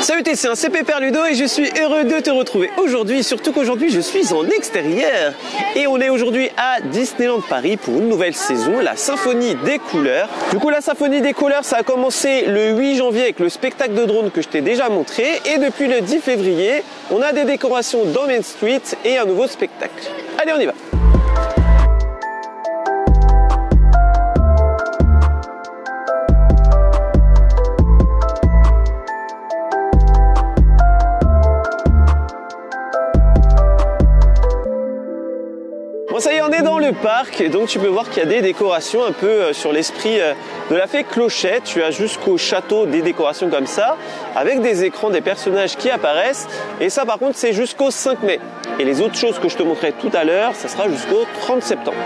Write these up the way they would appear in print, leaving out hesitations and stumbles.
Salut, c'est un CP Père Ludo et je suis heureux de te retrouver aujourd'hui, surtout qu'aujourd'hui je suis en extérieur. Et on est aujourd'hui à Disneyland Paris pour une nouvelle saison, la Symphonie des couleurs. Du coup la Symphonie des couleurs, ça a commencé le 8 janvier avec le spectacle de drone que je t'ai déjà montré. Et depuis le 10 février, on a des décorations dans Main Street et un nouveau spectacle. Allez, on y va! Bon, ça y est, on est dans le parc, donc tu peux voir qu'il y a des décorations un peu sur l'esprit de la fée Clochette. Tu as jusqu'au château des décorations comme ça, avec des écrans, des personnages qui apparaissent. Et ça par contre c'est jusqu'au 5 mai. Et les autres choses que je te montrais tout à l'heure, ça sera jusqu'au 30 septembre.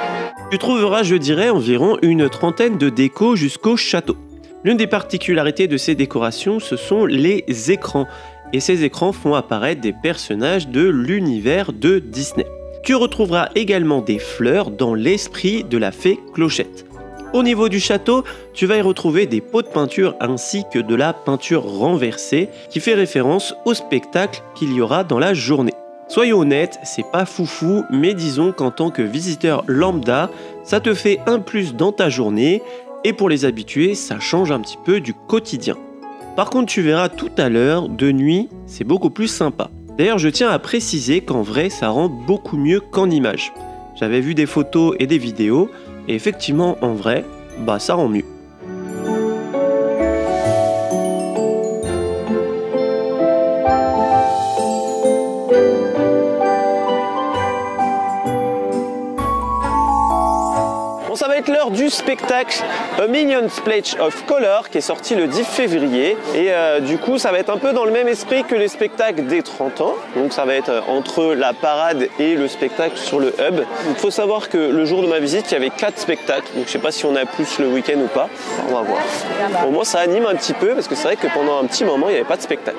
Tu trouveras, je dirais, environ une trentaine de décos jusqu'au château. L'une des particularités de ces décorations, ce sont les écrans. Et ces écrans font apparaître des personnages de l'univers de Disney. Tu retrouveras également des fleurs dans l'esprit de la fée Clochette. Au niveau du château, tu vas y retrouver des pots de peinture ainsi que de la peinture renversée qui fait référence au spectacle qu'il y aura dans la journée. Soyons honnêtes, c'est pas foufou, mais disons qu'en tant que visiteur lambda, ça te fait un plus dans ta journée et pour les habitués, ça change un petit peu du quotidien. Par contre, tu verras tout à l'heure, de nuit, c'est beaucoup plus sympa. D'ailleurs, je tiens à préciser qu'en vrai, ça rend beaucoup mieux qu'en image. J'avais vu des photos et des vidéos, et effectivement, en vrai, ça rend mieux. Ça va être l'heure du spectacle A Minion Splash of Color qui est sorti le 10 février et du coup ça va être un peu dans le même esprit que les spectacles des 30 ans, donc ça va être entre la parade et le spectacle sur le hub. Il faut savoir que le jour de ma visite il y avait 4 spectacles, donc je sais pas si on a plus le week-end ou pas, on va voir. Au moins ça anime un petit peu parce que c'est vrai que pendant un petit moment il n'y avait pas de spectacle.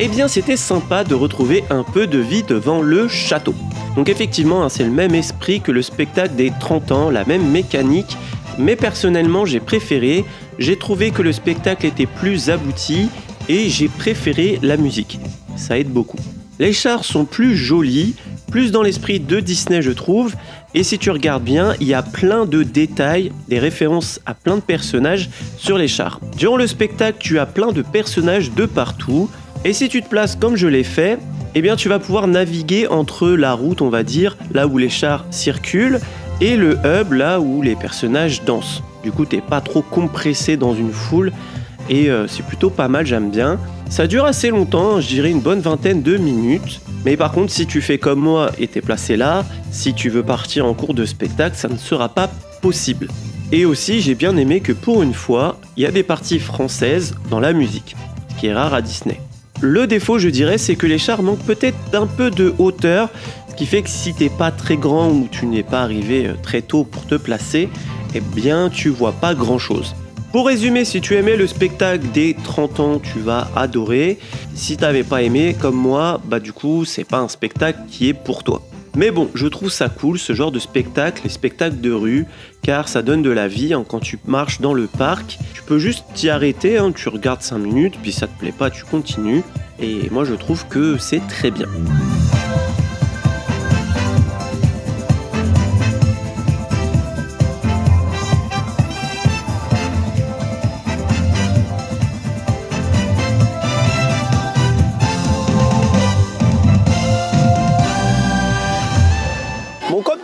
Eh bien c'était sympa de retrouver un peu de vie devant le château. Donc effectivement, c'est le même esprit que le spectacle des 30 ans, la même mécanique, mais personnellement j'ai préféré, j'ai trouvé que le spectacle était plus abouti et j'ai préféré la musique. Ça aide beaucoup. Les chars sont plus jolis, plus dans l'esprit de Disney je trouve, et si tu regardes bien, il y a plein de détails, des références à plein de personnages sur les chars. Durant le spectacle, tu as plein de personnages de partout, et si tu te places comme je l'ai fait, eh bien tu vas pouvoir naviguer entre la route, on va dire, là où les chars circulent, et le hub, là où les personnages dansent. Du coup, t'es pas trop compressé dans une foule, et c'est plutôt pas mal, j'aime bien. Ça dure assez longtemps, je dirais une bonne vingtaine de minutes, mais par contre, si tu fais comme moi et t'es placé là, si tu veux partir en cours de spectacle, ça ne sera pas possible. Et aussi, j'ai bien aimé que pour une fois, il y a des parties françaises dans la musique, ce qui est rare à Disney. Le défaut, je dirais, c'est que les chars manquent peut-être d'un peu de hauteur, ce qui fait que si t'es pas très grand ou tu n'es pas arrivé très tôt pour te placer, eh bien tu vois pas grand chose. Pour résumer, si tu aimais le spectacle des 30 ans, tu vas adorer. Si t'avais pas aimé, comme moi, du coup, c'est pas un spectacle qui est pour toi. Mais bon, je trouve ça cool ce genre de spectacle, les spectacles de rue, car ça donne de la vie quand tu marches dans le parc. Tu peux juste t'y arrêter, tu regardes 5 minutes, puis ça te plaît pas, tu continues. Et moi je trouve que c'est très bien.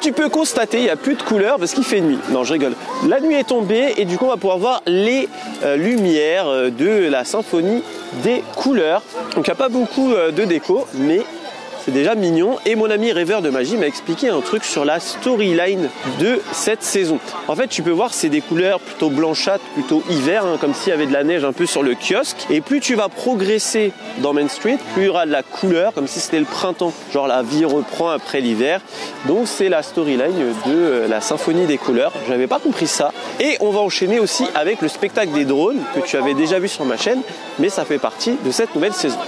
Tu peux constater, il n'y a plus de couleurs parce qu'il fait nuit. Non, je rigole. La nuit est tombée et du coup, on va pouvoir voir les lumières de la symphonie des couleurs. Donc, il n'y a pas beaucoup de déco, mais c'est déjà mignon. Et mon ami rêveur de magie m'a expliqué un truc sur la storyline de cette saison. En fait, tu peux voir, c'est des couleurs plutôt blanchâtres, plutôt hiver, comme s'il y avait de la neige un peu sur le kiosque. Et plus tu vas progresser dans Main Street, plus il y aura de la couleur, comme si c'était le printemps. Genre la vie reprend après l'hiver. Donc c'est la storyline de la symphonie des couleurs. Je n'avais pas compris ça. Et on va enchaîner aussi avec le spectacle des drones que tu avais déjà vu sur ma chaîne, mais ça fait partie de cette nouvelle saison.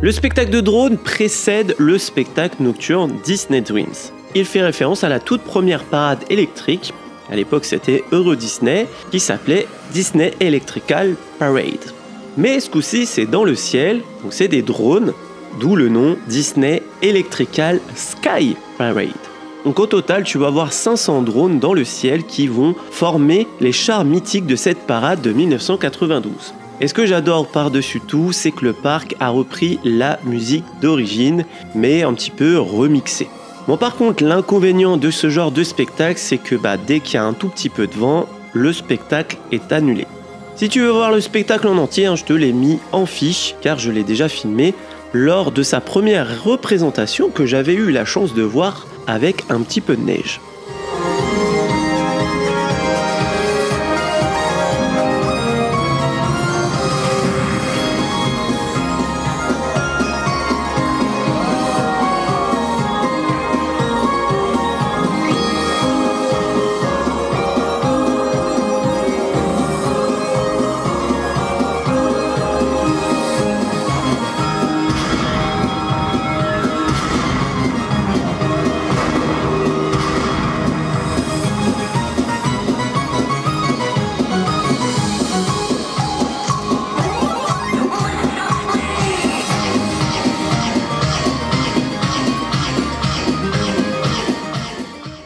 Le spectacle de drone précède le spectacle nocturne Disney Dreams. Il fait référence à la toute première parade électrique, à l'époque c'était Euro Disney, qui s'appelait Disney Electrical Parade. Mais ce coup-ci c'est dans le ciel, donc c'est des drones, d'où le nom Disney Electrical Sky Parade. Donc au total, tu vas avoir 500 drones dans le ciel qui vont former les chars mythiques de cette parade de 1992. Et ce que j'adore par-dessus tout, c'est que le parc a repris la musique d'origine, mais un petit peu remixée. Bon, par contre, l'inconvénient de ce genre de spectacle, c'est que dès qu'il y a un tout petit peu de vent, le spectacle est annulé. Si tu veux voir le spectacle en entier, je te l'ai mis en fiche, car je l'ai déjà filmé lors de sa première représentation que j'avais eu la chance de voir avec un petit peu de neige.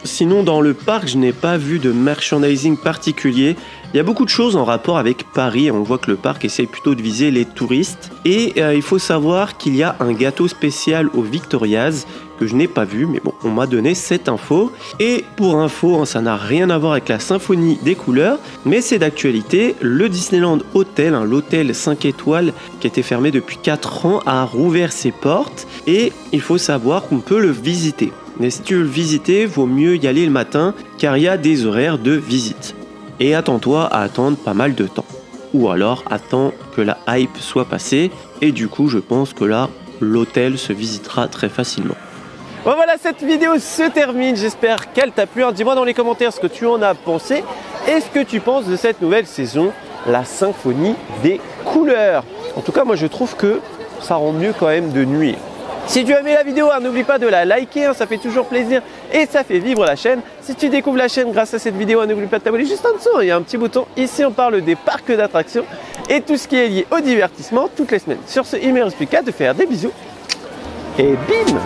Sinon, dans le parc, je n'ai pas vu de merchandising particulier. Il y a beaucoup de choses en rapport avec Paris. On voit que le parc essaie plutôt de viser les touristes. Et il faut savoir qu'il y a un gâteau spécial au Victoria's que je n'ai pas vu, mais bon, on m'a donné cette info. Et pour info, ça n'a rien à voir avec la symphonie des couleurs, mais c'est d'actualité. Le Disneyland Hotel, l'hôtel 5 étoiles qui était fermé depuis 4 ans, a rouvert ses portes. Et il faut savoir qu'on peut le visiter. Mais si tu veux le visiter, vaut mieux y aller le matin car il y a des horaires de visite. Et attends-toi à attendre pas mal de temps. Ou alors attends que la hype soit passée et du coup je pense que là l'hôtel se visitera très facilement. Bon voilà, cette vidéo se termine, j'espère qu'elle t'a plu. Dis-moi dans les commentaires ce que tu en as pensé et ce que tu penses de cette nouvelle saison, la symphonie des couleurs. En tout cas moi je trouve que ça rend mieux quand même de nuit. Si tu as aimé la vidéo, n'oublie pas de la liker, ça fait toujours plaisir et ça fait vivre la chaîne. Si tu découvres la chaîne grâce à cette vidéo, n'oublie pas de t'abonner juste en dessous. Il y a un petit bouton, ici on parle des parcs d'attractions et tout ce qui est lié au divertissement toutes les semaines. Sur ce, il ne me reste plus qu'à te faire des bisous et bim!